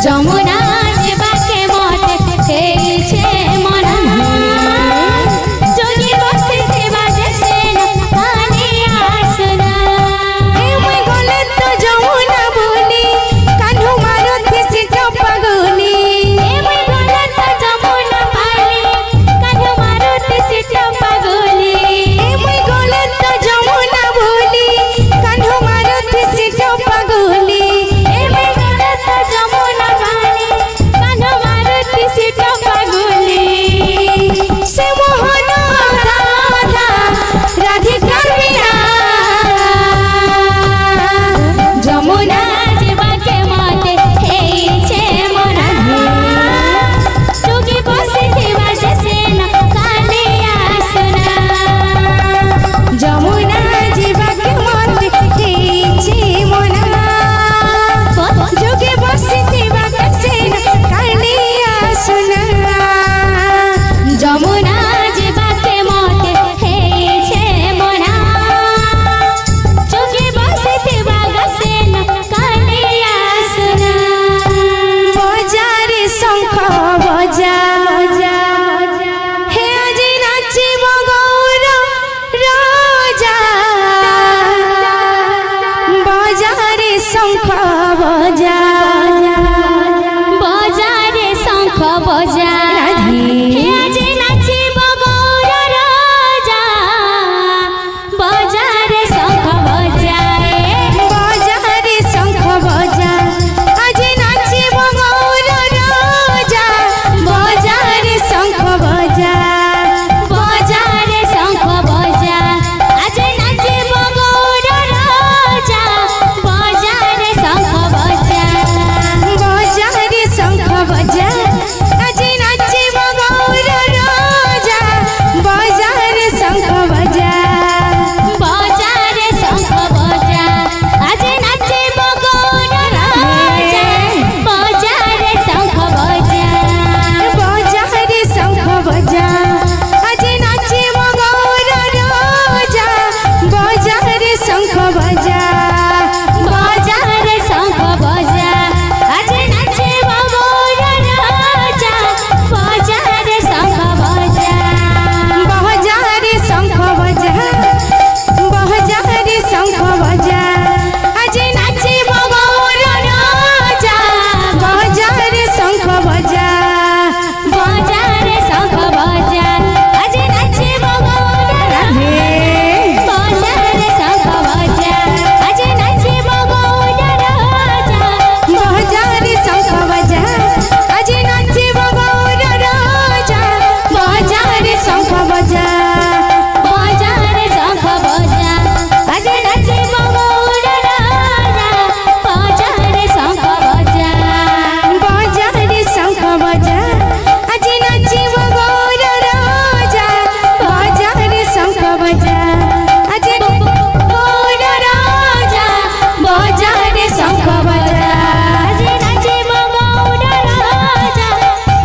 যমুনা জীবাকে মতে খেয়েছে মনা যোগী বসে দেবা দেশে না কানে আসনা মুই গলে তো যমুনা বলি কানু মারুতি সিট পাগলি মুই গলে তো যমুনা পালি কানু মারুতি সিট পাগলি মুই গলে তো যমুনা বলি কানু মারুতি সিট পাগলি মুই গলে তো যমুনা পালি কানু মারুতি সিট পাগলি সে মোহন রাধা রাধিকার বিনা যমুনা জীবাকে মতে খেয়েছে মনা যোগী বসে দেবা দেশে না কানে আসনা যমুনা জীবাকে মতে খেয়েছে মনা যোগে বসিতে বাকাছে কানে আসনা যমুনা জীবাকে মতে খেয়েছে মনা যোগী বসে দেবা দেশে না কানে আসনা বজারে শঙ্খ বজা হে আজি নাচিব গৌর রাজা বজারে শঙ্খ বজা বাজারে শঙ্খ বজা হে আজি নাচিব গৌর রাজা বাজারে শঙ্খ বজায় বজারে শঙ্খ বজা আজি নাচিব গৌর রাজা বজারে শঙ্খ বজা বাজারে শঙ্খ বজা আজ নাচিব গৌর রাজা বাজারে শঙ্খ বজা বজারে শঙ্খ বজা আজি নাচিব গৌর রাজা বজারে শঙ্খ বজা বাজারে শঙ্খ বজা আজ নাচিব গৌর রাজা বাজারে শঙ্খ বজা বজারে শঙ্খ বজা আজি নাচিব গৌর রাজা বজারে শঙ্খ বজা বাজারে শঙ্খ বজা আজ নাচিব গৌর রাজা বাজারে শঙ্খ বজা বজারে শঙ্খ বজা বজারে শঙ্খ বজা আজি নাচিব গৌর রাজা বজারে শঙ্খ বজা বাজারে শঙ্খ বজা আজ নাচিব গৌর রাজা বাজারে শঙ্খ বজা আজ নাচিব গৌর রাজা বজারে শঙ্খ বজা আজি নাচিব গৌর রাজা বজারে শঙ্খ বজা বাজারে শঙ্খ বজা আজ নাচিব গৌর রাজা বাজারে শঙ্খ বজা বজারে শঙ্খ বজা আজি নাচিব গৌর রাজা বজারে শঙ্খ বজা আজি গৌর রাজা বজারে শঙ্খ বজা আজ নাচিব গৌর রাজা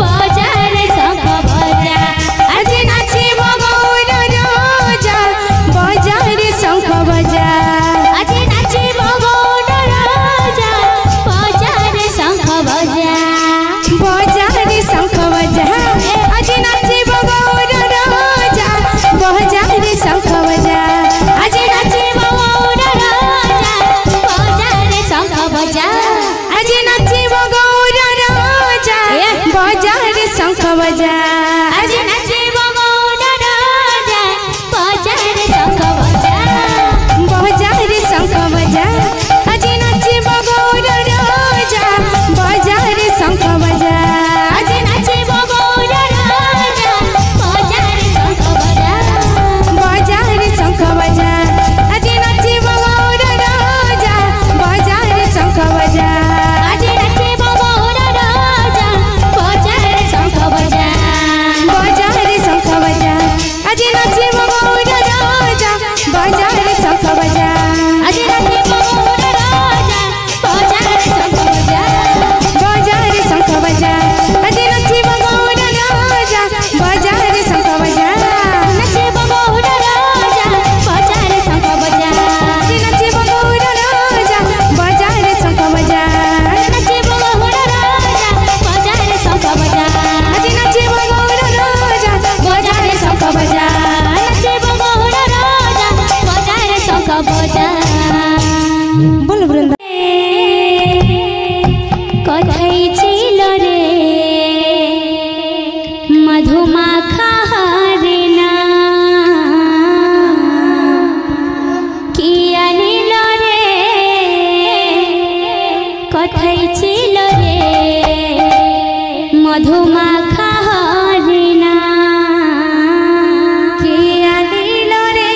বাজারে শঙ্খ বজা আজি নাচিব গৌর রাজা বজারে শঙ্খ বজা আজ নাচিব গৌর রাজা বাজারে শঙ্খ বজা বজারে শঙ্খ বজা আজি নাচিব গৌর রাজা বজারে শঙ্খ বজা আজ নাচিব গৌর রাজা বাজারে শঙ্খ বজা আজি নাচিব গৌর রাজা বজারে শঙ্খ বজা আজ নাচিব গৌর রাজা বাজারে শঙ্খ বজা বজারে শঙ্খ বজা আজি নাচিব গৌর রাজা বজারে শঙ্খ বজা আজ নাচিব গৌর রাজা বাজারে শঙ্খ বজা বজারে শঙ্খ বজা আজি নাচিব গৌর রাজা বজারে শঙ্খ বজা আজ নাচিব গৌর রাজা বাজারে শঙ্খ বজা কথাই ছিল রে মধুমাখা হরিণা কে আনিল রে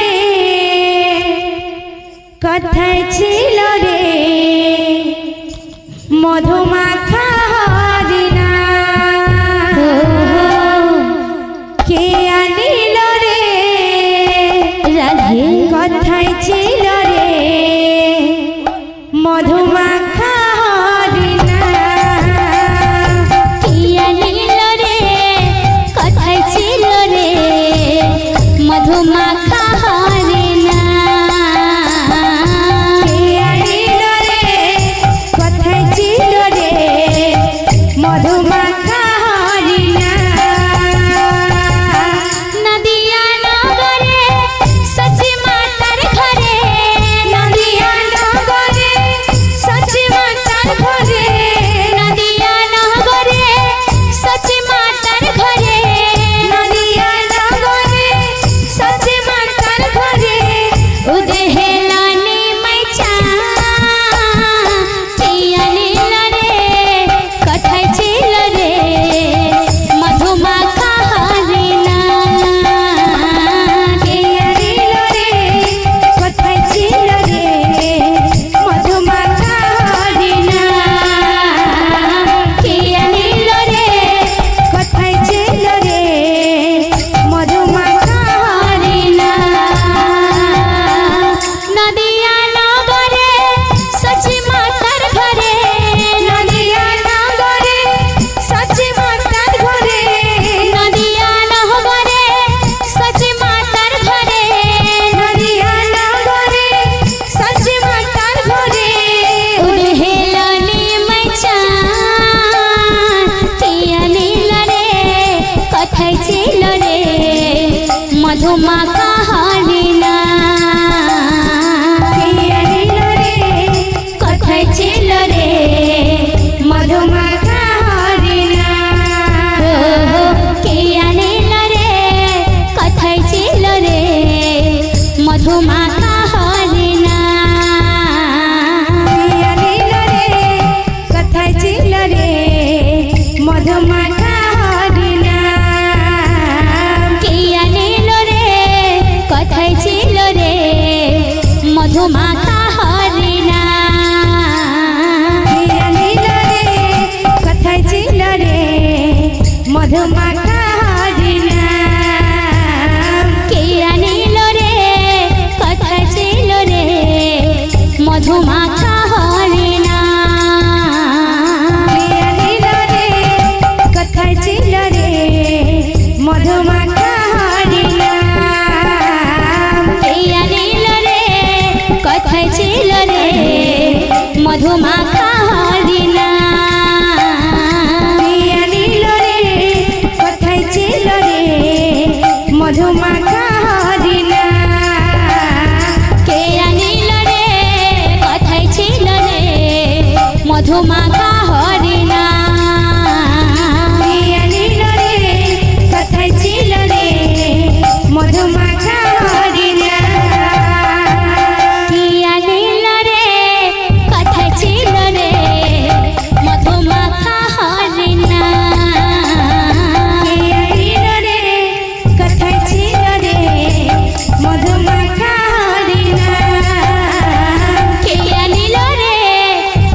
কথাই ছিল রে মধুমাখা হরিণা কে আনিল রে রাধে কথাই ছিল রে মধুমাখা হরিণা কিয়া নীল রে কথাই ছিল রে মধুমাখা হরিণা কে আনিল রে কথাই ছিল রে মধুমাখা হরিণা নদিয়া নগরে সচি মাতার ঘরে নদিয়া নগরে সচি মাতার ঘরে নদিয়া নগরে সচি মাতার ঘরে নদিয়া নগরে সচি মাতার ঘরে উদেহেলানি মাইচা কিয়া নীল রে কথাই ছিল রে মধুমাখা হরিণা কে আনিল রে কথাই ছিল রে মধুমাখা হরিণা কিয়া নীল রে কথাই ছিল রে মধুমাখা হরিণা নদিয়া নগরে সচি মাতার ঘরে নদিয়া নগরে সচি মাতার ঘরে নদিয়া নগরে সচি মাতার ঘরে নদিয়া নগরে সচি মাতার ঘরে উদেহেলানি মাইচা কিয়া নীল রে কথাই ছিল রে মধুমাখা হরিণা কে আনিল রে কথাই ছিল রে মধুমাখা হরিণা কিয়া নীল রে কথাই ছিল রে মধুমাখা হরিণা কে আনিল রে কথাই ছিল রে মধুমাখা হরিণা কিয়া নীল রে কথাই ছিল রে মধুমাখা হরিণা কে আনিল রে কথাই ছিল রে মধুমাখা হরিণা কিয়া নীল রে কথাই ছিল রে মধুমাখা হরিণা কে আনিল রে কথাই ছিল রে মধুমাখা হরিণা কিয়া নীল রে কথাই ছিল রে মধুমাখা হরিণা কে আনিল রে কথাই ছিল রে মধুমাখা হরিণা কিয়া নীল রে কথাই ছিল রে মধুমাখা হরিণা কে আনিল রে কথাই ছিল রে মধুমাখা হরিণা কিয়া নীল রে কথাই ছিল রে মধুমাখা হরিণা কে আনিল রে কথাই ছিল রে মধুমাখা হরিণা কিয়া নীল রে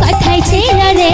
কথাই ছিল রে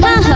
कहा